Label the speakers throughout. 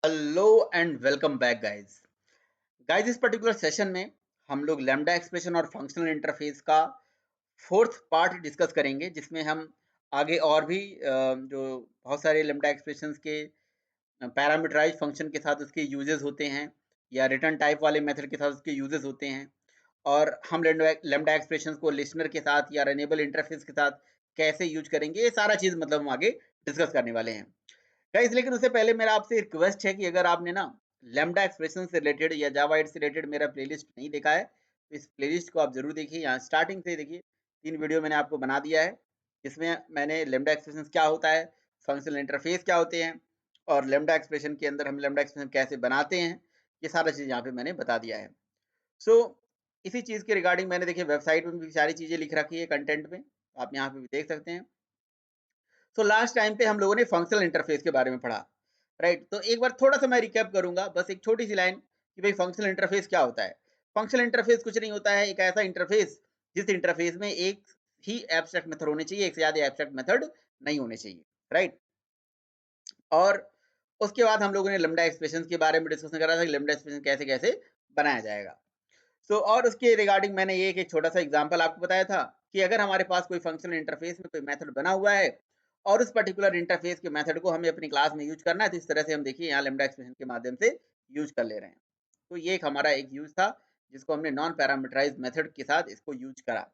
Speaker 1: Hello and welcome back guys. इस particular session में हम लोग लैम्डा एक्सप्रेशन और फंक्शनल इंटरफेस का फोर्थ पार्ट डिस्कस करेंगे, जिसमें हम आगे और भी जो बहुत सारे लैम्डा एक्सप्रेशंस के पैरामीटराइज्ड फंक्शन के साथ उसके यूजेस होते हैं, या रिटर्न टाइप वाले मेथड के साथ उसके यूजेस होते हैं, और हम लैम्डा एक्सप्रेशंस को लिस्टनर के साथ या रनेबल इंटरफेस के साथ कैसे यूज करेंगे, ये सारा चीज़ मतलब हम आगे डिस्कस करने वाले हैं गाइस। लेकिन उससे पहले मेरा आपसे रिक्वेस्ट है कि अगर आपने ना लैम्डा एक्सप्रेशन से रिलेटेड या जावा 8 से रिलेटेड मेरा प्लेलिस्ट नहीं देखा है, तो इस प्लेलिस्ट को आप जरूर देखिए। यहाँ स्टार्टिंग से देखिए, 3 वीडियो मैंने आपको बना दिया है, जिसमें मैंने लैम्डा एक्सप्रेशन क्या होता है, फंक्शनल इंटरफेस क्या होते हैं, और लैम्डा एक्सप्रेशन के अंदर हम लैम्डा एक्सप्रेशन कैसे बनाते हैं, ये सारा चीज़ यहाँ पे मैंने बता दिया है। सो इसी चीज़ के रिगार्डिंग मैंने देखिए वेबसाइट में भी सारी चीज़ें लिख रखी है कंटेंट में, आप यहाँ पे भी देख सकते हैं। सो लास्ट टाइम पे हम लोगों ने फंक्शनल इंटरफेस के बारे में पढ़ा, राइट। तो एक बार थोड़ा सा मैं रिकैप करूंगा, बस एक छोटी सी लाइन कि भाई फंक्शनल इंटरफेस क्या होता है। फंक्शनल इंटरफेस कुछ नहीं होता है, एक ऐसा इंटरफेस जिस इंटरफेस में एक ही एब्स्ट्रैक्ट मेथड होने चाहिए, एक से ज्यादा एब्स्ट्रैक्ट मेथड नहीं होने चाहिए, राइट। और उसके बाद हम लोगों ने लैम्डा एक्सप्रेशन के बारे में डिस्कशन करा था कि लैम्डा एक्सप्रेशन कैसे कैसे बनाया जाएगा। और उसके रिगार्डिंग मैंने ये एक छोटा सा एग्जांपल आपको बताया था कि अगर हमारे पास कोई फंक्शनल इंटरफेस में कोई मेथड बना हुआ है और उस पर्टिकुलर इंटरफेस के मेथड को हमें अपनी क्लास में यूज करना है, तो इस तरह से हम देखिए यहाँ लैम्डा एक्सप्रेशन के माध्यम से यूज कर ले रहे हैं। तो ये एक हमारा एक यूज था, जिसको हमने नॉन पैरामीटराइज्ड मेथड के साथ इसको यूज करा।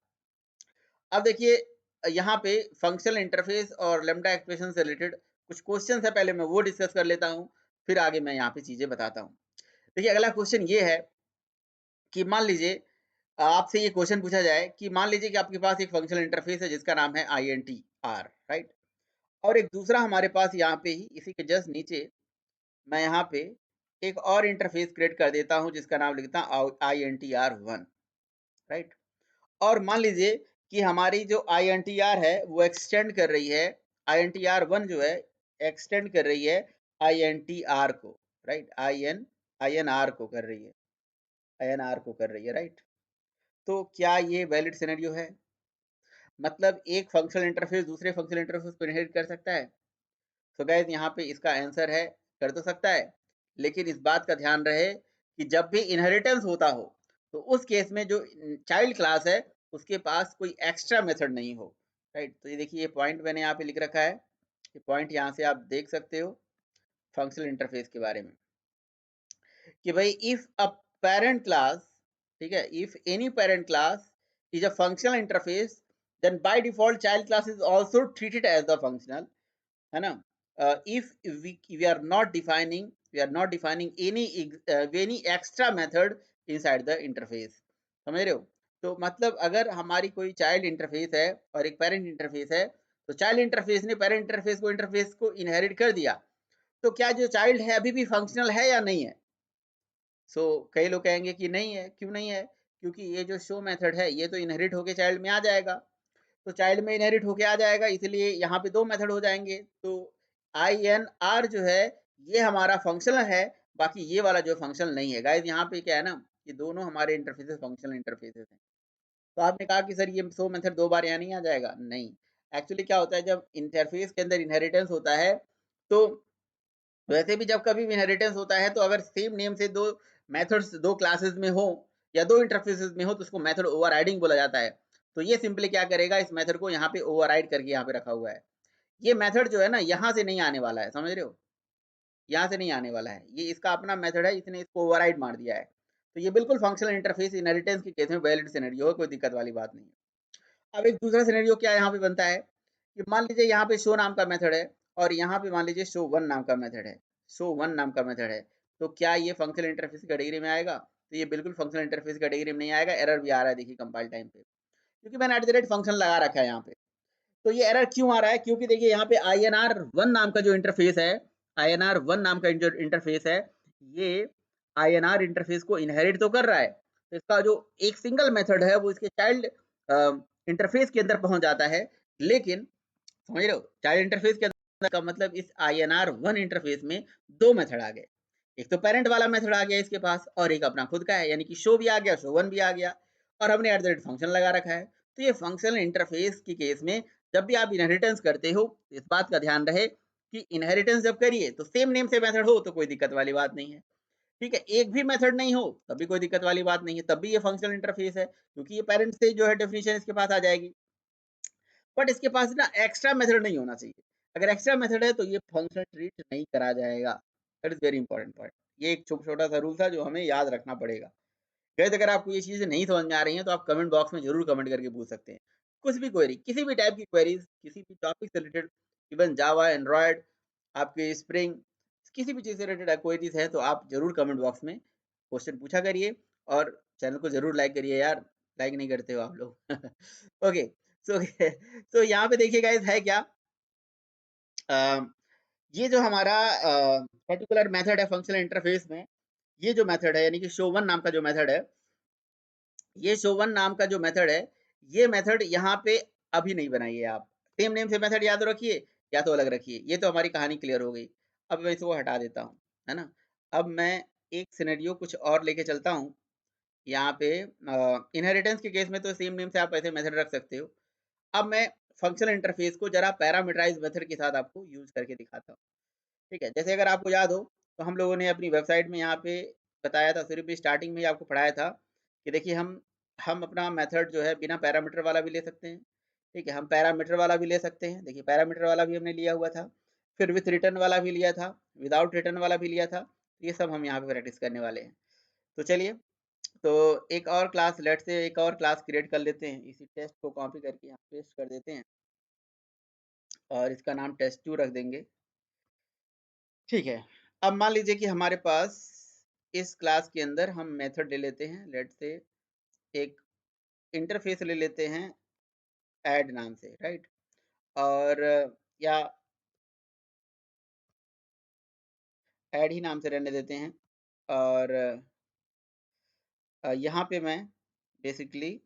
Speaker 1: अब देखिए यहाँ पे फंक्शनल इंटरफेस और लैम्डा एक्सप्रेशन से रिलेटेड कुछ क्वेश्चन है, पहले मैं वो डिस्कस कर लेता हूँ, फिर आगे मैं यहाँ पे चीजें बताता हूँ। देखिए अगला क्वेश्चन ये है कि मान लीजिए आपसे ये क्वेश्चन पूछा जाए कि मान लीजिए कि आपके पास एक फंक्शनल इंटरफेस है जिसका नाम है INTR, राइट। और एक दूसरा हमारे पास यहाँ पे ही इसी के जस्ट नीचे मैं यहाँ पे एक और इंटरफेस क्रिएट कर देता हूँ जिसका नाम लिखता हूँ INTR1, राइट। और मान लीजिए कि हमारी जो INTR है वो एक्सटेंड कर रही है, INTR1 जो है एक्सटेंड कर रही है INTR को, राइट। INR को कर रही है, INR को कर रही है, राइट। तो क्या ये वैलिड सिनेरियो है? मतलब एक फंक्शनल इंटरफेस दूसरे फंक्शनल इंटरफेस को इनहेरिट कर सकता है? तो गाइस यहाँ पे इसका आंसर है कर तो सकता है, लेकिन इस बात का ध्यान रहे कि जब भी इनहेरिटेंस होता हो तो उस केस में जो चाइल्ड क्लास है उसके पास कोई एक्स्ट्रा मेथड नहीं हो, राइट। तो ये देखिए ये पॉइंट मैंने यहाँ पे लिख रखा है, ये पॉइंट यहाँ से आप देख सकते हो फंक्शनल इंटरफेस के बारे में कि भाई इफ अ पेरेंट क्लास, ठीक है, if any parent class is a functional interface, then by default child class is also treated as the functional, है ना। if we are not defining, any extra method inside the interface, समझ रहे हो। तो मतलब अगर हमारी कोई चाइल्ड इंटरफेस है और एक पेरेंट इंटरफेस है, तो चाइल्ड इंटरफेस ने पेरेंट इंटरफेस को इनहेरिट कर दिया, तो क्या जो चाइल्ड है अभी भी फंक्शनल है या नहीं है? कई लोग कहेंगे कि नहीं है। क्यों नहीं है? क्योंकि ये जो शो मेथड है ये तो इनहेरिट होके चाइल्ड में आ जाएगा, तो चाइल्ड में इनहेरिट होके आ जाएगा, इसलिए यहाँ पे दो मेथड हो जाएंगे। तो INR जो है ये हमारा फंक्शनल है, बाकी ये वाला जो फंक्शनल नहीं है। गाइस यहाँ पे क्या है ना, ये दोनों हमारे इंटरफेसेस फंक्शनल इंटरफेसेस हैं। तो आपने कहा कि सर ये शो मेथड दो बार यहाँ नहीं आ जाएगा, नहीं। एक्चुअली क्या होता है, जब इंटरफेस के अंदर इनहेरिटेंस होता है तो वैसे भी जब कभी भी इनहेरिटेंस होता है तो अगर सेम नेम से दो मेथड्स दो क्लासेस में हो या दो इंटरफेसेस में हो तो उसको मेथड ओवरराइडिंग बोला जाता है। तो ये सिंपली क्या करेगा, इस मेथड को यहाँ पे ओवरराइड करके यहाँ पे रखा हुआ है। ये मेथड जो है ना यहाँ से नहीं आने वाला है, समझ रहे हो, यहाँ से नहीं आने वाला है, ये इसका अपना मेथड है, इसने इसको ओवरराइड मार दिया है। तो ये बिल्कुल फंक्शनल इंटरफेस इनहेरिटेंस के केस में वैलिड सिनेरियो है, कोई दिक्कत वाली बात नहीं है। अब एक दूसरा सिनेरियो क्या यहाँ पे बनता है कि मान लीजिए यहाँ पे शो नाम का मेथड है और यहाँ पे मान लीजिए शो वन नाम का मेथड है, शो वन नाम का मेथड है। तो क्या ये फंक्शनल इंटरफेस की कैटेगरी में आएगा? तो ये बिल्कुल फंक्शनल इंटरफेस कैटेगरी में नहीं आएगा, एरर भी आ रहा है देखिए कंपाइल टाइम पे, क्योंकि मैंने @ फंक्शन लगा रखा है यहाँ पे। तो ये एरर क्यों आ रहा है? क्योंकि देखिए यहाँ पे INR1 नाम का जो इंटरफेस है, INR1 नाम का जो इंटरफेस है, ये INR इंटरफेस को इनहेरिट तो कर रहा है। तो इसका जो एक सिंगल मेथड है वो इसके चाइल्ड इंटरफेस के अंदर पहुंच जाता है, लेकिन समझ रहे हो, चाइल्ड इंटरफेस के अंदर का मतलब इस INR1 इंटरफेस में दो मेथड आ गए। एक तो पेरेंट वाला मेथड आ गया इसके पास और एक अपना खुद का है, यानी कि शो भी आ गया, शो वन भी आ गया, और हमने @ फंक्शन लगा रखा है। तो ये फंक्शनल इंटरफेस के केस में जब भी आप इनहेरिटेंस करते हो, इस बात का ध्यान रहे कि इनहेरिटेंस जब करिए तो सेम नेम से मेथड हो तो कोई दिक्कत वाली बात नहीं है, ठीक है। एक भी मेथड नहीं हो तब भी कोई दिक्कत वाली बात नहीं है, तब भी ये फंक्शनल इंटरफेस है, क्योंकि ये पेरेंट्स से जो है डेफिनेशन इसके पास आ जाएगी। बट इसके पास ना एक्स्ट्रा मेथड नहीं होना चाहिए। अगर एक्स्ट्रा मेथड है तो ये फंक्शन ट्रीट नहीं करा जाएगा। That is very important point. ये एक छोटा सा रूल था जो हमें याद रखना पड़ेगा। गाइस अगर आपको ये चीजें नहीं समझ में आ रही हैं तो आप कमेंट बॉक्स में जरूर कमेंट करके पूछ सकते हैं। कुछ भी क्वेरी, किसी भी टाइप की क्वेरीज, किसी भी टॉपिक से रिलेटेड, इवन जावा, एंड्रॉयड, आपके स्प्रिंग, किसी भी चीज से रिलेटेड क्वेरीज है तो आप जरूर कमेंट बॉक्स में क्वेश्चन पूछा करिए। और चैनल को जरूर लाइक करिए यार, लाइक नहीं करते हो आप लोग। ओके, सो सो यहाँ पे देखिए गाइस है क्या, अ, ये जो हमारा पर्टिकुलर मेथड है फंक्शनल इंटरफेस में, ये जो मेथड है यानी कि शो वन नाम का जो मेथड है, ये शो वन नाम का जो मेथड है, ये मेथड यहाँ पे अभी नहीं बनाइए आप। सेम नेम से मेथड याद रखिए या तो अलग रखिए। ये तो हमारी कहानी क्लियर हो गई। अब मैं इसको हटा देता हूँ, है ना। अब मैं एक सिनेरियो कुछ और लेके चलता हूँ। यहाँ पे इनहेरिटेंस के केस में तो सेम नेम से आप ऐसे मेथड रख सकते हो। अब मैं फंक्शनल इंटरफेस को जरा पैरामीटराइज मेथड के साथ आपको यूज करके दिखाता हूँ, ठीक है। जैसे अगर आपको याद हो तो हम लोगों ने अपनी वेबसाइट में यहाँ पे बताया था, शुरू में स्टार्टिंग में ही आपको पढ़ाया था कि देखिए हम अपना मेथड जो है बिना पैरामीटर वाला भी ले सकते हैं, ठीक है। हम पैरामीटर वाला भी ले सकते हैं, देखिए पैरामीटर वाला भी हमने लिया हुआ था, फिर विथ रिटर्न वाला भी लिया था, विदाउट रिटर्न वाला भी लिया था। ये सब हम यहाँ पे प्रैक्टिस करने वाले हैं। तो चलिए, तो एक और क्लास, लेट से एक और क्लास क्रिएट कर लेते हैं, इसी टेस्ट को कॉपी करके यहाँ पेस्ट कर देते हैं और इसका नाम टेस्ट 2 रख देंगे, ठीक है। अब मान लीजिए कि हमारे पास इस क्लास के अंदर हम मेथड ले लेते हैं, लेट से एक इंटरफेस ले लेते हैं ऐड नाम से, राइट। और या ऐड ही नाम से रहने देते हैं। और यहाँ पे मैं बेसिकली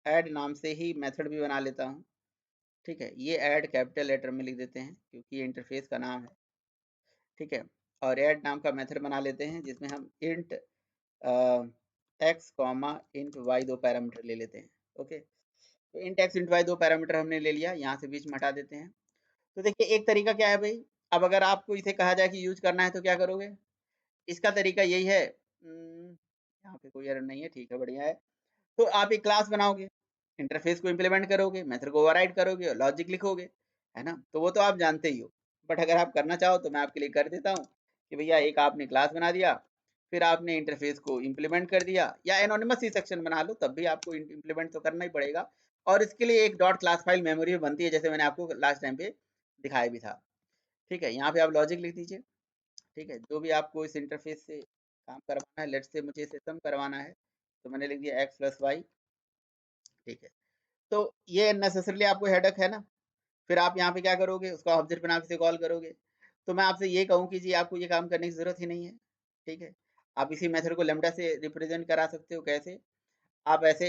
Speaker 1: ऐड नाम से ही मेथड भी बना लेता हूँ, ठीक है। ये ऐड कैपिटल लेटर में लिख देते हैं क्योंकि ये इंटरफेस का नाम है, ठीक है। और ऐड नाम का मेथड बना लेते हैं जिसमें हम int x comma int y दो पैरामीटर ले लेते हैं, ओके। तो इंट एक्स इंट वाई दो पैरामीटर हमने ले लिया, यहाँ से बीच में हटा देते हैं। तो देखिए एक तरीका क्या है भाई, अब अगर आपको इसे कहा जाए कि यूज करना है तो क्या करोगे। इसका तरीका यही है, यहाँ पे कोई एरर नहीं है, ठीक है, बढ़िया है। तो आप एक क्लास बनाओगे, इंटरफेस को इम्प्लीमेंट करोगे, मेथड को ओवरराइड करोगे और लॉजिक लिखोगे, है ना। तो वो तो आप जानते ही हो। बट अगर आप करना चाहो तो मैं आपके लिए कर देता हूँ कि भैया एक आपने क्लास बना दिया, फिर आपने इंटरफेस को इम्प्लीमेंट कर दिया, या एनोनिमस ही सेक्शन बना लो तब भी आपको इम्प्लीमेंट तो करना ही पड़ेगा। और इसके लिए एक डॉट क्लास फाइल मेमोरी बनती है, जैसे मैंने आपको लास्ट टाइम पे दिखाया भी था, ठीक है। यहाँ पे आप लॉजिक लिख दीजिए, ठीक है। जो भी आपको इस इंटरफेस से काम करवाना है, लेट्स से मुझे इसे सम करवाना है, तो मैंने लिख दिया एक्स प्लस वाई, ठीक है। तो ये नेसेसरली आपको हेडक है ना। फिर आप यहाँ पे क्या करोगे, उसका ऑब्जेक्ट बना के कॉल करोगे। तो मैं आपसे ये कहूँ कि जी आपको ये काम करने की जरूरत ही नहीं है, ठीक है। आप इसी मेथड को लेमडा से रिप्रेजेंट करा सकते हो। कैसे, आप ऐसे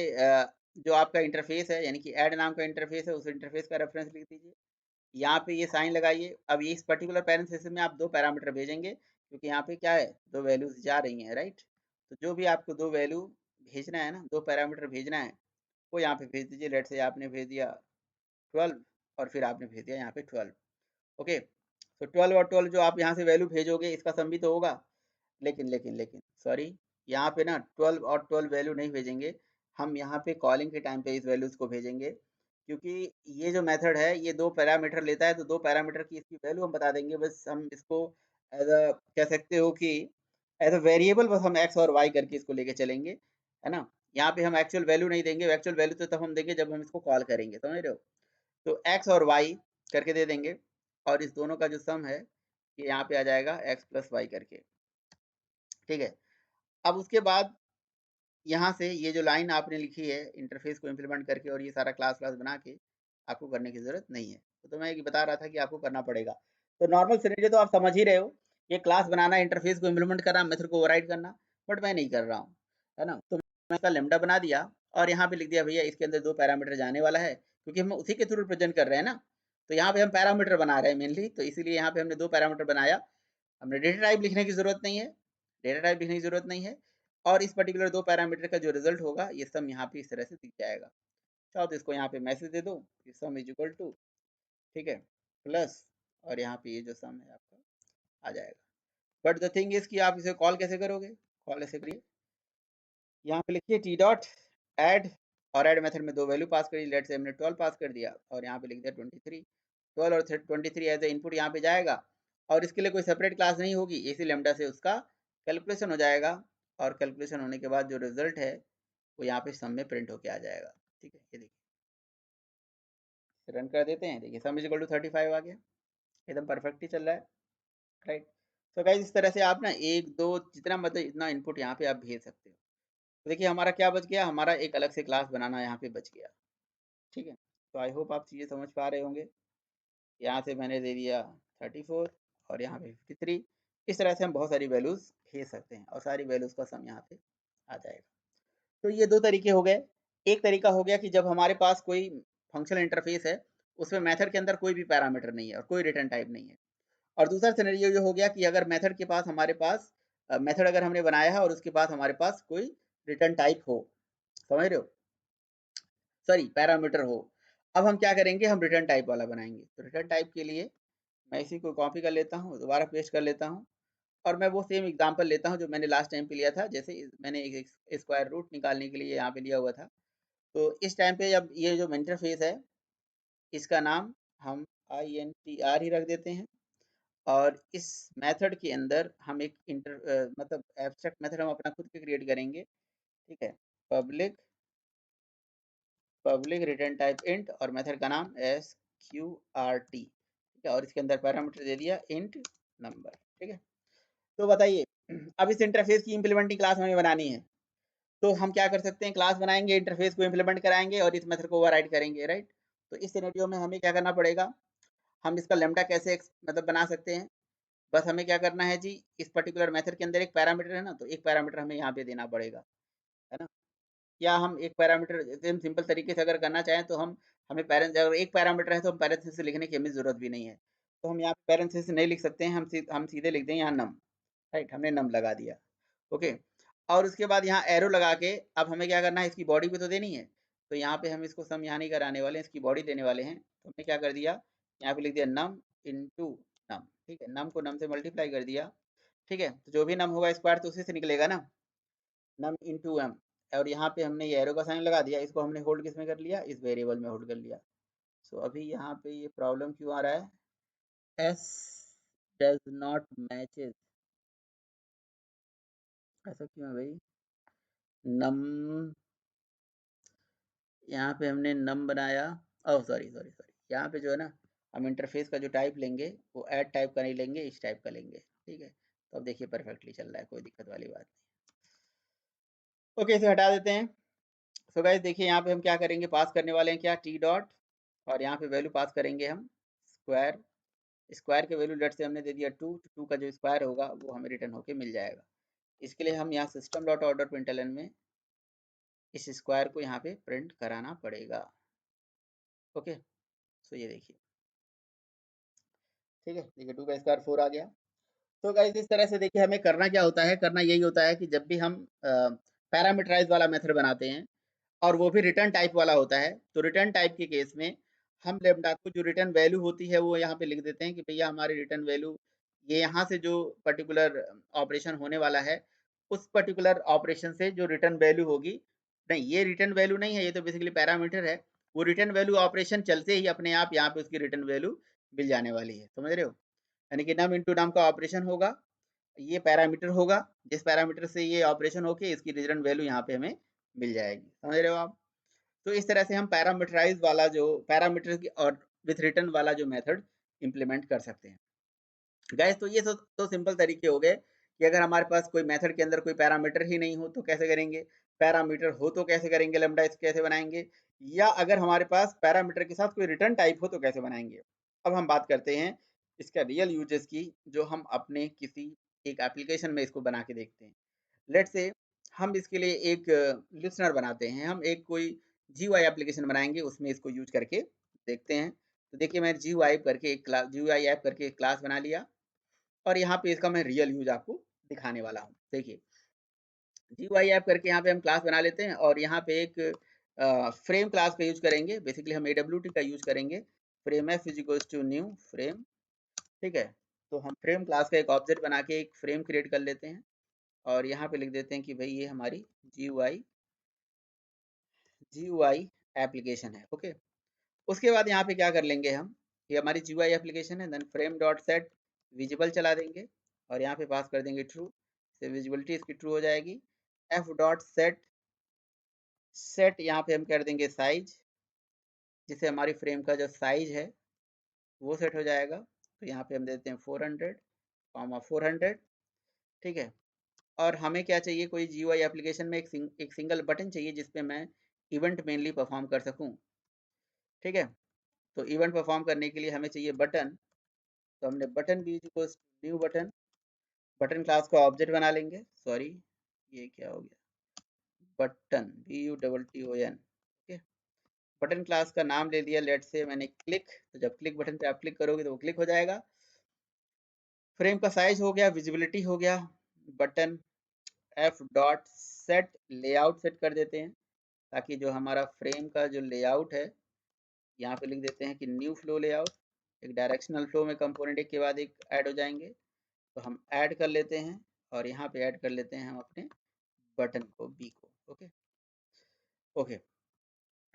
Speaker 1: जो आपका इंटरफेस है यानी कि ऐड नाम का इंटरफेस है, उस इंटरफेस का रेफरेंस लिख दीजिए, यहाँ पे ये साइन लगाइए। अब ये इस पर्टिकुलर पैरेंथेसिस में आप दो पैरामीटर भेजेंगे क्योंकि यहाँ पे क्या है, दो वैल्यूज जा रही हैं, राइट। तो जो भी आपको दो वैल्यू भेजना है ना, दो पैरामीटर भेजना है, वो यहाँ पे भेज दीजिए। लेट से आपने भेज दिया 12 और फिर आपने भेज दिया यहाँ पे 12, ओके। तो 12 और 12 जो आप यहाँ से वैल्यू भेजोगे इसका सम भी तो होगा। लेकिन सॉरी, यहाँ पे ना 12 और 12 वैल्यू नहीं भेजेंगे, हम यहाँ पे कॉलिंग के टाइम पे इस वैल्यूज को भेजेंगे, क्योंकि ये जो मेथड है ये दो पैरामीटर लेता है, तो दो पैरामीटर की इसकी वैल्यू हम बता देंगे। बस हम इसको एज अ कह सकते हो कि एज अ वेरिएबल बस हम एक्स और वाई करके इसको लेके चलेंगे, है ना। यहाँ पे हम एक्चुअल वैल्यू नहीं देंगे, एक्चुअल वैल्यू तो तब हम देंगे जब हम इसको कॉल करेंगे, समझ रहे हो। तो एक्स और वाई करके दे देंगे, और इस दोनों का जो सम है ये यहाँ पे आ जाएगा एक्स प्लस वाई करके, ठीक है। अब उसके बाद यहाँ से ये जो लाइन आपने लिखी है इंटरफेस को इम्प्लीमेंट करके और ये सारा क्लास क्लास बना के, आपको करने की जरूरत नहीं है। तो मैं ये बता रहा था कि आपको करना पड़ेगा। तो नॉर्मल सिनेरियो तो आप समझ ही रहे हो, ये क्लास बनाना, इंटरफेस को इम्प्लीमेंट करना, मेथड को ओवरराइड करना। बट मैं नहीं कर रहा हूँ, है ना। तो मैं इसका लेमडा बना दिया और यहाँ पे लिख दिया भैया इसके अंदर दो पैरामीटर जाने वाला है, क्योंकि हम उसी के थ्रू रिप्रेजेंट कर रहे हैं ना। तो यहाँ पे हम पैरामीटर बना रहे हैं मेनली, तो इसीलिए यहाँ पे हमने दो पैरामीटर बनाया। हमने डेटा टाइप लिखने की जरूरत नहीं है, डेटा टाइप लिखने की जरूरत नहीं है। और इस पर्टिकुलर दो पैरामीटर का जो रिजल्ट होगा ये सम यहाँ पे इस तरह से दिख जाएगा। चाहो तो इसको यहाँ पे मैसेज दे दो, सम इज इक्वल टू, ठीक है, प्लस, और यहाँ पे ये जो सम है आपका आ जाएगा। बट द थिंग इज कि आप इसे कॉल कैसे करोगे, कॉल ऐसे करिए, यहाँ पे लिखिए टी डॉट एड, और ऐड मेथड में दो वैल्यू पास करिए, लेट से हमने 12 पास कर दिया और यहाँ पे लिख दिया 23, 12 और 23 एज ए इनपुट यहाँ पे जाएगा, और इसके लिए कोई सेपरेट क्लास नहीं होगी, इसी लेमडा से उसका कैलकुलेशन हो जाएगा, और कैलकुलेशन होने के बाद जो रिजल्ट है वो यहाँ पे सम में प्रिंट होके आ जाएगा। ठीक है, ये देखिए रन कर देते हैं, देखिए सम इज इक्वल टू 35 आ गया, एकदम परफेक्टली चल रहा है, राइट। तो गाइस इस तरह से आप ना एक दो जितना मतलब इतना इनपुट यहाँ पे आप भेज सकते हो। तो देखिए हमारा क्या बच गया, हमारा एक अलग से क्लास बनाना यहाँ पे बच गया। ठीक है, तो आई होप आप चीज़ें समझ पा रहे होंगे। यहाँ से मैंने दे दिया 34 और यहाँ पे 53, इस तरह से हम बहुत सारी वैल्यूज़ भेज सकते हैं और सारी वैल्यूज़ का सम यहाँ पे आ जाएगा। तो ये दो तरीके हो गए। एक तरीका हो गया कि जब हमारे पास कोई फंक्शनल इंटरफेस है, उसमें मेथड के अंदर कोई भी पैरामीटर नहीं है और कोई रिटर्न टाइप नहीं है। और दूसरा सिनेरियो ये हो गया कि अगर मेथड के पास हमारे पास मेथड अगर हमने बनाया है और उसके पास हमारे पास कोई रिटर्न टाइप हो, समझ रहे हो, सॉरी पैरामीटर हो। अब हम क्या करेंगे, हम रिटर्न टाइप वाला बनाएंगे। तो रिटर्न टाइप के लिए मैं इसी को कॉपी कर लेता हूँ, दोबारा पेस्ट कर लेता हूँ, और मैं वो सेम एग्जांपल लेता हूँ जो मैंने लास्ट टाइम पे लिया था। जैसे मैंने एक स्क्वायर रूट निकालने के लिए यहाँ पे लिया हुआ था, तो इस टाइम पे अब ये जो इंटरफेस है इसका नाम हम INTR ही रख देते हैं, और इस मेथड के अंदर हम एक मतलब एब्स्ट्रैक्ट मेथड हम अपना खुद के क्रिएट करेंगे। ठीक है, public public return type int, और मेथड का नाम SQRT। ठीक है, और इसके अंदर पैरामीटर दे दिया इंट नंबर। ठीक है, तो बताइए अब इस इंटरफेस की इम्प्लीमेंटिंग क्लास हमें बनानी है, तो हम क्या कर सकते हैं, क्लास बनाएंगे, इंटरफेस को इम्प्लीमेंट कराएंगे और इस मेथड को ओवरराइड करेंगे, राइट। तो इस सिनेरियो में हमें क्या करना पड़ेगा, हम इसका लेमडा कैसे मतलब बना सकते हैं। बस हमें क्या करना है जी, इस पर्टिकुलर मेथड के अंदर एक पैरामीटर है ना, तो एक पैरामीटर हमें यहाँ पे देना पड़ेगा, है ना। या हम एक पैरामीटर एकदम सिंपल तरीके से अगर करना चाहें तो हमें पेरेंट्स अगर एक पैरामीटर है तो हम पैरेंथेसिस लिखने की हमें जरूरत भी नहीं है। तो हम यहाँ पे पैरेंथेसिस नहीं लिख सकते हैं, हम सीधे लिख दें यहाँ नम, राइट, हमने नम लगा दिया। ओके, और उसके बाद यहाँ एरो लगा के अब हमें क्या करना है, इसकी बॉडी भी तो देनी है। तो यहाँ पे हम इसको सम यहाँ नहीं कराने वाले, इसकी बॉडी देने वाले हैं। तो हमने क्या कर दिया, यहाँ पे लिख दिया नम इंटू नम। ठीक है, नम को नम से मल्टीप्लाई कर दिया। ठीक है, तो जो भी नम होगा स्क्वायर तो उसी से निकलेगा ना, नम इंटू एम। और यहाँ पे हमने ये एरो का साइन लगा दिया, इसको हमने होल्ड किस में कर लिया, इस वेरिएबल में होल्ड कर लिया। सो अभी यहाँ पे ये प्रॉब्लम क्यों आ रहा है, एस डज नॉट मैचेस, ऐसा क्यों है भाई। नम, यहाँ पे हमने नम बनाया, ओह सॉरी सॉरी सॉरी, यहाँ पे जो है ना हम इंटरफेस का जो टाइप लेंगे वो ऐड टाइप का नहीं लेंगे, इस टाइप का लेंगे। ठीक है, तो अब देखिए परफेक्टली चल रहा है, कोई दिक्कत वाली बात नहीं। ओके, इसे हटा देते हैं। सो गाइस देखिए यहाँ पे हम क्या करेंगे, पास करने वाले हैं क्या, टी डॉट, और यहाँ पे वैल्यू पास करेंगे हम स्क्वायर। स्क्वायर के वैल्यू लेट से हमने दे दिया 2, तो 2 का जो स्क्वायर होगा वो हमें रिटर्न होके मिल जाएगा। इसके लिए हम यहाँ सिस्टम डॉट ऑर्डर प्रिंटलन में इस स्क्वायर को यहाँ पे प्रिंट कराना पड़ेगा। ओके, सो ये देखिए, ठीक है, देखिए 2 का स्क्वायर 4 आ गया। तो गाइस इस तरह से देखिए हमें करना क्या होता है, करना यही होता है कि जब भी हम पैरामीटराइज वाला मेथड बनाते हैं और वो भी रिटर्न टाइप वाला होता है, तो रिटर्न टाइप के केस में हम लेमडा को जो रिटर्न वैल्यू होती है वो यहाँ पे लिख देते हैं कि भैया हमारी रिटर्न वैल्यू ये यहाँ से जो पर्टिकुलर ऑपरेशन होने वाला है उस पर्टिकुलर ऑपरेशन से जो रिटर्न वैल्यू होगी, नहीं ये रिटर्न वैल्यू नहीं है, ये तो बेसिकली पैरामीटर है, वो रिटर्न वैल्यू ऑपरेशन चलते ही अपने आप यहाँ पे उसकी रिटर्न वैल्यू मिल जाने वाली है, समझ रहे हो। यानी कि नम इंटू नम का ऑपरेशन होगा, ये पैरामीटर होगा, जिस पैरामीटर से ये ऑपरेशन होके इसकी रिटर्न वैल्यू यहाँ पे हमें मिल जाएगी, समझ रहे हो आप। तो इस तरह से हम पैरामीटराइज वाला जो पैरामीटर की और विथ रिटर्न वाला जो मेथड इम्प्लीमेंट कर सकते हैं। गाइस तो ये तो सिंपल तरीके हो गए कि अगर हमारे पास कोई मेथड के अंदर कोई पैरामीटर ही नहीं हो तो कैसे करेंगे, पैरामीटर हो तो कैसे करेंगे, लेमडा इस कैसे बनाएंगे, या अगर हमारे पास पैरामीटर के साथ कोई रिटर्न टाइप हो तो कैसे बनाएंगे। अब हम बात करते हैं इसका रियल यूजेस की, जो हम अपने किसी एक एप्लीकेशन में इसको बना के देखते हैं। लेट्स से हम इसके लिए एक लिसनर बनाते हैं, हम एक कोई GUI एप्लीकेशन बनाएंगे, उसमें इसको यूज करके देखते हैं। तो देखिए मैं GUI करके एक क्लास, GUI ऐप करके एक क्लास बना लिया, और यहाँ पे इसका मैं रियल यूज आपको दिखाने वाला हूँ। देखिए GUI ऐप करके यहाँ पे हम क्लास बना लेते हैं, और यहाँ पे एक फ्रेम क्लास का यूज करेंगे, बेसिकली हम AWT का यूज करेंगे। Frame f is equals to new frame, ठीक है। तो हम फ्रेम क्लास का एक ऑब्जेक्ट बना के एक फ्रेम क्रिएट कर लेते हैं और यहाँ पे लिख देते हैं कि भाई ये हमारी GUI एप्लीकेशन है। ओके, उसके बाद यहाँ पे क्या कर लेंगे हम, ये हमारी GUI एप्लीकेशन है, then frame dot set visible चला देंगे और यहाँ पे पास कर देंगे ट्रू, से विजिबिलिटी इसकी ट्रू हो जाएगी। एफ डॉट सेट सेट यहाँ पे हम कर देंगे साइज, जिससे हमारी फ्रेम का जो साइज है वो सेट हो जाएगा। तो यहाँ पे हम देते हैं 400, 400, ठीक है। और हमें क्या चाहिए, कोई GUI एप्लीकेशन में एक सिंगल बटन चाहिए जिसपे मैं इवेंट मेनली परफॉर्म कर सकूं, ठीक है। तो इवेंट परफॉर्म करने के लिए हमें चाहिए बटन, तो हमने बटन भी equals new button, button class का ऑब्जेक्ट बना लेंगे, सॉरी ये क्या हो गया, button BUTTON, okay. Button class का नाम ले लिया, लेट से मैंने क्लिक, तो जब क्लिक बटन पे आप क्लिक करोगे तो वो क्लिक हो जाएगा। फ्रेम का साइज हो गया, विजिबिलिटी हो गया, button F dot set layout set कर देते हैं ताकि जो हमारा फ्रेम का जो लेआउट है, यहाँ पे लिख देते हैं कि न्यू फ्लो लेआउट, एक डायरेक्शनल फ्लो में कंपोनेंट एक के बाद एक ऐड हो जाएंगे, तो हम ऐड कर लेते हैं और यहाँ पे ऐड कर लेते हैं हम अपने बटन को, बी को, ओके ओके।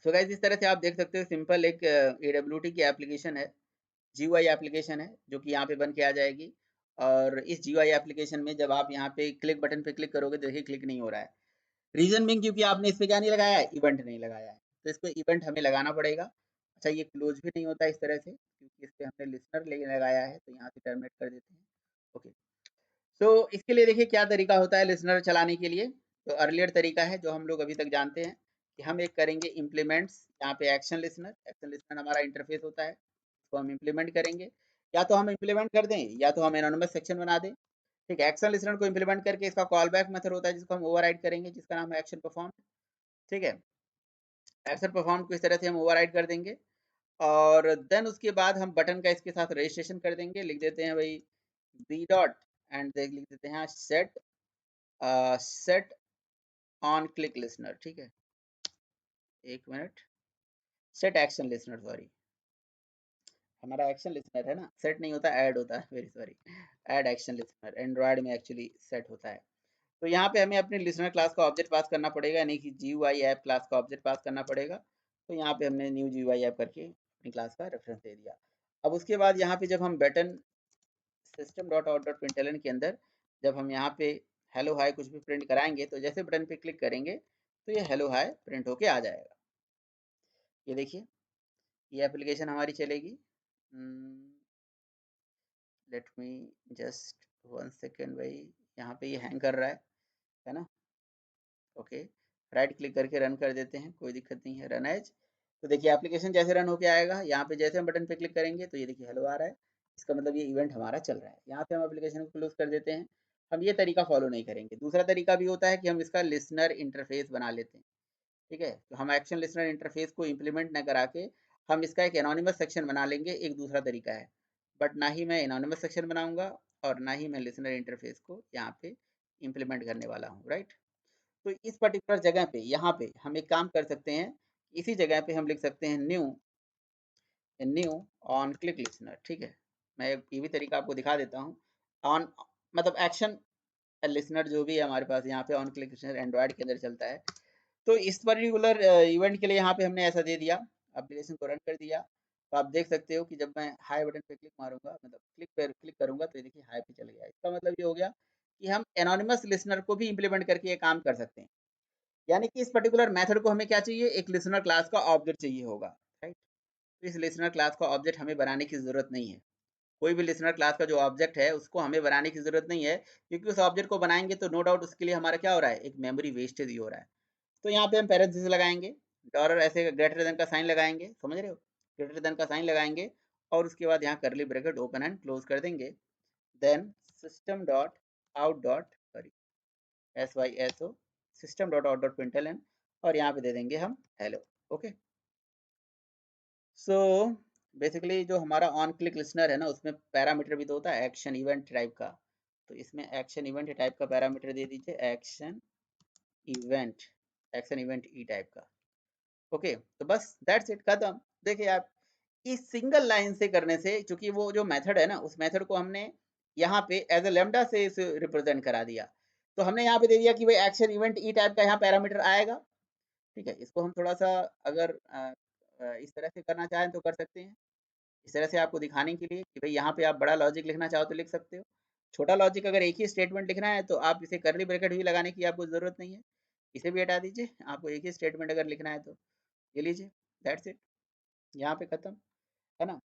Speaker 1: सो गाइस, इस तरह से आप देख सकते हो सिंपल एक AWT की एप्लीकेशन है, GUI एप्लीकेशन है जो कि यहाँ पे बन के आ जाएगी। और इस GUI एप्लीकेशन में जब आप यहाँ पे क्लिक बटन पे क्लिक करोगे तो देखिए क्लिक नहीं हो रहा है, रीजन बिंग क्योंकि आपने इस पे क्या नहीं लगाया है, इवेंट नहीं लगाया है, तो इस पे इवेंट हमें लगाना पड़ेगा। अच्छा, ये क्लोज भी नहीं होता इस तरह से क्योंकि इस पे हमने लिसनर लेके लगाया है, तो यहाँ से टर्मिनेट कर देते हैं, ओके। तो इसके लिए देखिए क्या तरीका होता है लिसनर चलाने के लिए। तो अर्लियर तरीका है जो हम लोग अभी तक जानते हैं कि हम एक करेंगे इम्प्लीमेंट्स, यहाँ पे एक्शन लिसनर हमारा इंटरफेस होता है, उसको हम इम्प्लीमेंट करेंगे। या तो हम इम्प्लीमेंट कर दें या तो हम एनोनिमस सेक्शन बना दें, ठीक है। एक्शन लिसनर को इम्प्लीमेंट करके इसका कॉल बैक मेथड होता है जिसको हम ओवरराइड करेंगे, जिसका नाम है एक्शन परफॉर्म, ठीक है। एक्शन परफॉर्म को इस तरह से हम ओवरराइड कर देंगे और देन उसके बाद हम बटन का इसके साथ रजिस्ट्रेशन कर देंगे, लिख देते हैं भाई बी डॉट एंड लिख देते हैं set set on click listener, ठीक है। एक minute, set action listener, sorry हमारा एक्शन लिसनर है ना, सेट नहीं होता ऐड होता है, very sorry, add action listener Android में एक्चुअली सेट होता है। तो यहाँ पे हमें अपने लिसनर क्लास का ऑब्जेक्ट पास करना पड़ेगा, यानी कि GUI ऐप क्लास का ऑब्जेक्ट पास करना पड़ेगा। तो यहाँ पे हमने न्यू GUI ऐप करके अपनी क्लास का रेफरेंस दे दिया। अब उसके बाद यहाँ पे जब हम button system dot out dot println के अंदर जब हम यहाँ पे हेलो हाय कुछ भी प्रिंट कराएंगे, तो जैसे बटन पे क्लिक करेंगे तो ये हेलो हाय प्रिंट होके आ जाएगा। ये देखिए ये एप्लीकेशन हमारी चलेगी। लेट मी जस्ट 1 सेकेंड भाई, यहाँ पे ये हैंग कर रहा है ना, ओके। राइट क्लिक करके रन कर देते हैं, कोई दिक्कत नहीं है, रन एज। तो देखिए एप्लीकेशन जैसे रन होके आएगा, यहाँ पे जैसे हम बटन पे क्लिक करेंगे तो ये देखिए हेलो आ रहा है, इसका मतलब ये इवेंट हमारा चल रहा है। यहाँ पे हम एप्लीकेशन को क्लोज कर देते हैं। हम ये तरीका फॉलो नहीं करेंगे, दूसरा तरीका भी होता है कि हम इसका लिसनर इंटरफेस बना लेते हैं, ठीक है। तो हम एक्शन लिसनर इंटरफेस को इम्प्लीमेंट न करा के हम इसका एक एनोनिमस सेक्शन बना लेंगे, एक दूसरा तरीका है। बट ना ही मैं एनोनिमस सेक्शन बनाऊंगा और ना ही मैं लिसनर इंटरफेस को यहाँ पे इम्प्लीमेंट करने वाला हूँ, राइट। तो इस पर्टिकुलर जगह पे यहाँ पे हम एक काम कर सकते हैं, इसी जगह पे हम लिख सकते हैं न्यू ऑन क्लिक लिसनर, ठीक है। मैं ये भी तरीका आपको दिखा देता हूँ। ऑन मतलब एक्शन लिसनर जो भी है हमारे पास यहाँ पे ऑन क्लिक लिसनर एंड्रॉयड के अंदर चलता है। तो इस पर्टिकुलर इवेंट के लिए यहाँ पे हमने ऐसा दे दिया, एप्लीकेशन को रन कर दिया। तो आप देख सकते हो कि जब मैं हाई बटन पे क्लिक मारूंगा, मतलब क्लिक पर क्लिक करूंगा, तो ये देखिए हाई पे चल गया। इसका मतलब ये हो गया कि हम एनोनिमस लिसनर को भी इम्प्लीमेंट करके ये काम कर सकते हैं। यानी कि इस पर्टिकुलर मेथड को हमें क्या चाहिए, एक लिसनर क्लास का ऑब्जेक्ट चाहिए होगा, राइट। तो इस लिसनर क्लास का ऑब्जेक्ट हमें बनाने की जरूरत नहीं है। कोई भी लिसनर क्लास का जो ऑब्जेक्ट है उसको हमें बनाने की जरूरत नहीं है, क्योंकि उस ऑब्जेक्ट को बनाएंगे तो नो डाउट उसके लिए हमारा क्या हो रहा है, एक मेमोरी वेस्टेज ही हो रहा है। तो यहाँ पे हम पैरेंथेसिस लगाएंगे, डॉलर ऐसे ग्रेटर देन का साइन लगाएंगे, समझ रहे हो, ग्रेटर देन का साइन लगाएंगे और उसके बाद यहाँ करली ब्रैकेट ओपन एंड क्लोज कर देंगे। Then system dot out dot sorry SYSO system dot out dot println और यहाँ पे दे देंगे हम हेलो, ओके। सो बेसिकली जो हमारा ऑन क्लिक लिसनर है ना, उसमें पैरामीटर भी तो होता है एक्शन इवेंट टाइप का। तो इसमें एक्शन इवेंट टाइप का पैरामीटर दे दीजिए, event action event E type का, ओके। तो बस दैट्स इट, खत्म। देखिए आप इस सिंगल लाइन से करने से, चूँकि वो जो मेथड है ना, उस मेथड को हमने यहाँ पे एज़ अ लैम्ब्डा से इसे रिप्रेज़ेंट करा दिया। तो हमने यहाँ पे दे दिया कि भाई एक्शन इवेंट ई टाइप का यहाँ पैरामीटर आएगा, ठीक है? इसको हम थोड़ा-सा अगर इस तरह से करना चाहें तो कर सकते हैं। इस तरह से आपको दिखाने के लिए कि भाई यहाँ पे आप बड़ा लॉजिक लिखना चाहो तो लिख सकते हो। छोटा लॉजिक अगर एक ही स्टेटमेंट लिखना है तो आप इसे कर्ली ब्रैकेट भी लगाने की आपको ज़रूरत नहीं है। इसे भी हटा दीजिए, आपको एक ही स्टेटमेंट अगर लिखना है तो। ये लीजिए, दैट्स इट, यहाँ पे खत्म, है ना?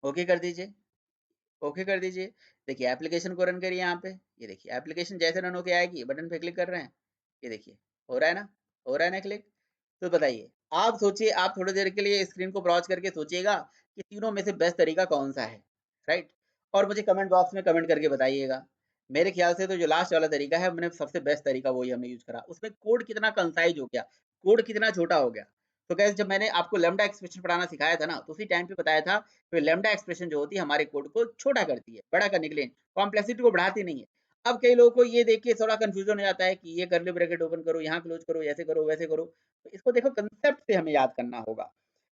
Speaker 1: ओके कर दीजिए, ओके कर दीजिए। देखिए एप्लीकेशन को रन करिए यहाँ पे, ये देखिए एप्लीकेशन जैसे रन होके आएगी, बटन पे क्लिक कर रहे हैं, ये देखिए हो रहा है ना, हो रहा है ना क्लिक। तो बताइए, आप सोचिए, आप थोड़ी देर के लिए स्क्रीन को ब्राउज़ करके सोचिएगा कि तीनों में से बेस्ट तरीका कौन-सा है, राइट? और मुझे कमेंट बॉक्स में कमेंट करके बताइएगा। मेरे ख्याल से तो जो लास्ट वाला तरीका है, मैंने सबसे बेस्ट तरीका वही हमने यूज़ करा। उसमें कोड कितना कंसाइज़ हो गया, कोड कितना छोटा हो गया। तो गाइस जब मैंने आपको लैम्ब्डा एक्सप्रेशन पढ़ाना सिखाया था ना, तो उसी टाइम पे बताया था कि लैम्ब्डा एक्सप्रेशन जो होती है हमारे कोड को छोटा करती है, बड़ा करने के लिए, कॉम्प्लेक्सिटी को बढ़ाती नहीं है। अब कई लोगों को ये देख के थोड़ा कन्फ्यूज़न हो जाता है कि ये कर्ली ब्रैकेट ओपन करो, यहाँ क्लोज़ करो, ऐसे करो, वैसे करो। तो इसको देखो कांसेप्ट से हमें याद करना होगा।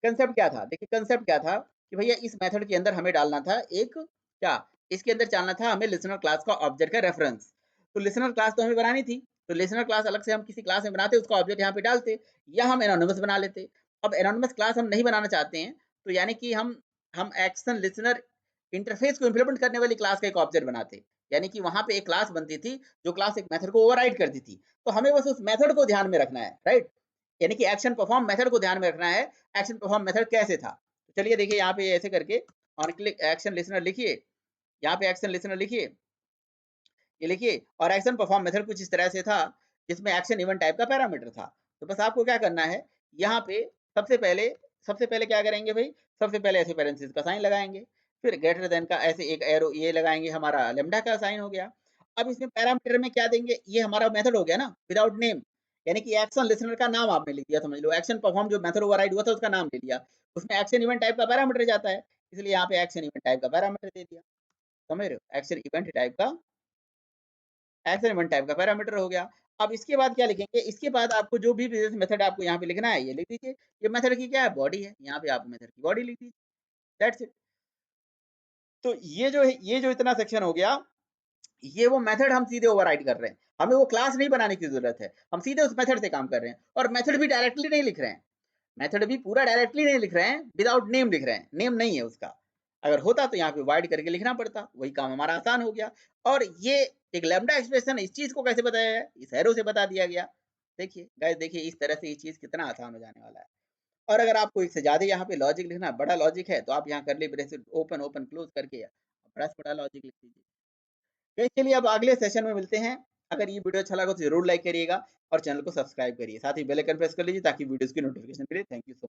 Speaker 1: कांसेप्ट क्या था? देखिए कांसेप्ट क्या था कि भैया इस मेथड के अंदर हमें डालना था एक क्या? इसके अंदर डालना था हमें लिस्टनर क्लास का ऑब्जेक्ट का रेफरेंस। तो लिस्टनर क्लास तो हमें बनानी थी। तो लिस्टनर क्लास अलग से हम किसी क्लास में बनाते, उसका ऑब्जेक्ट यहाँ पे डालते, या हम एनोनिमस बना लेते। अब एनोनिमस क्लास हम नहीं बनाना चाहते हैं, तो यानी कि हम एक्शन लिस्टनर इंटरफेस को इम्प्लीमेंट करने वाली क्लास का एक ऑब्जेक्ट बनाते। यानी कि वहाँ पे एक क्लास बनती थी, जो क्लास एक मेथड को ओवरराइड करती थी। तो हमें बस उस मेथड को ध्यान में रखना है, राइट? यानी कि एक्शन परफॉर्म मेथड को ध्यान में रखना है। एक्शन परफॉर्म मेथड कैसे था? तो चलिए देखिए यहाँ पे ऐसे करके ऑन क्लिक एक्शन लिस्टनर लिखिए, यहाँ पे एक्शन लिस्टनर लिखिए, ये लिखिए, और एक्शन परफॉर्म मेथड कुछ इस तरह से था, जिसमें एक्शन इवेंट टाइप का पैरामीटर था। तो बस आपको क्या करना है, यहाँ पे सबसे पहले सबसे पहले क्या करेंगे भाई, सबसे पहले ऐसे पैरेंथेसिस का साइन लगाएँगे, फिर ग्रेटर देन का ऐसे एक एरो ये लगाएँगे, हमारा लैम्ब्डा का साइन हो गया। अब इसमें पैरामीटर में क्या देंगे, ये हमारा मेथड हो गया ना विदाउट नेम, यानी कि एक्शन लिस्टनर का नाम आपने लिख दिया, समझ लो एक्शन परफॉर्म जो मेथड ओवरराइड हुआ था उसका नाम ले लिया। उसमें एक्शन इवेंट टाइप का पैरामीटर जाता है, इसलिए यहाँ पे एक्शन इवेंट टाइप का पैरामीटर दे दिया। समझ रहे हो? एक्शन इवेंट टाइप का एक्सपेरिमेंट टाइप का पैरामीटर हो गया। अब इसके बाद क्या लिखेंगे, इसके बाद आपको जो भी बिज़नेस मेथड आपको यहाँ पे लिखना है, ये लिख दीजिए। ये मेथड की क्या है, बॉडी है। यहाँ पे आप मेथड की बॉडी लिख दीजिए, दैट्स इट। तो ये जो है, ये जो इतना सेक्शन हो गया, ये वो मेथड हम सीधे ओवरराइड कर रहे हैं। हमें वो क्लास नहीं बनाने की ज़रूरत है। हम सीधे उस मेथड से काम कर रहे हैं, और मेथड भी डायरेक्टली नहीं लिख रहे हैं। मेथड भी पूरा डायरेक्टली नहीं लिख रहे हैं, विदाउट नेम लिख रहे हैं, नेम नहीं है उसका। अगर होता तो यहाँ पे वाइड करके लिखना पड़ता, वही काम हमारा आसान हो गया। और ये एक लैम्ब्डा एक्सप्रेशन इस चीज़ को कैसे बताया है, इस एरो से बता दिया गया। देखिए गाइस, देखिए इस तरह से ये चीज़ कितना आसान हो जाने वाला है। और अगर आपको इससे ज़्यादा यहाँ पे लॉजिक लिखना है, बड़ा लॉजिक है, तो आप यहाँ curly braces open open close करके बड़ा से बड़ा लॉजिक लिख दीजिए। तो चलिए अब अगले सेशन में मिलते हैं। अगर ये वीडियो अच्छा लगा तो ज़रूर लाइक करिएगा और चैनल को सब्सक्राइब करिए। साथ ही बेल आइकन प्रेस कर लीजिए ताकि वीडियोज़ की नोटिफिकेशन मिले। Thank you so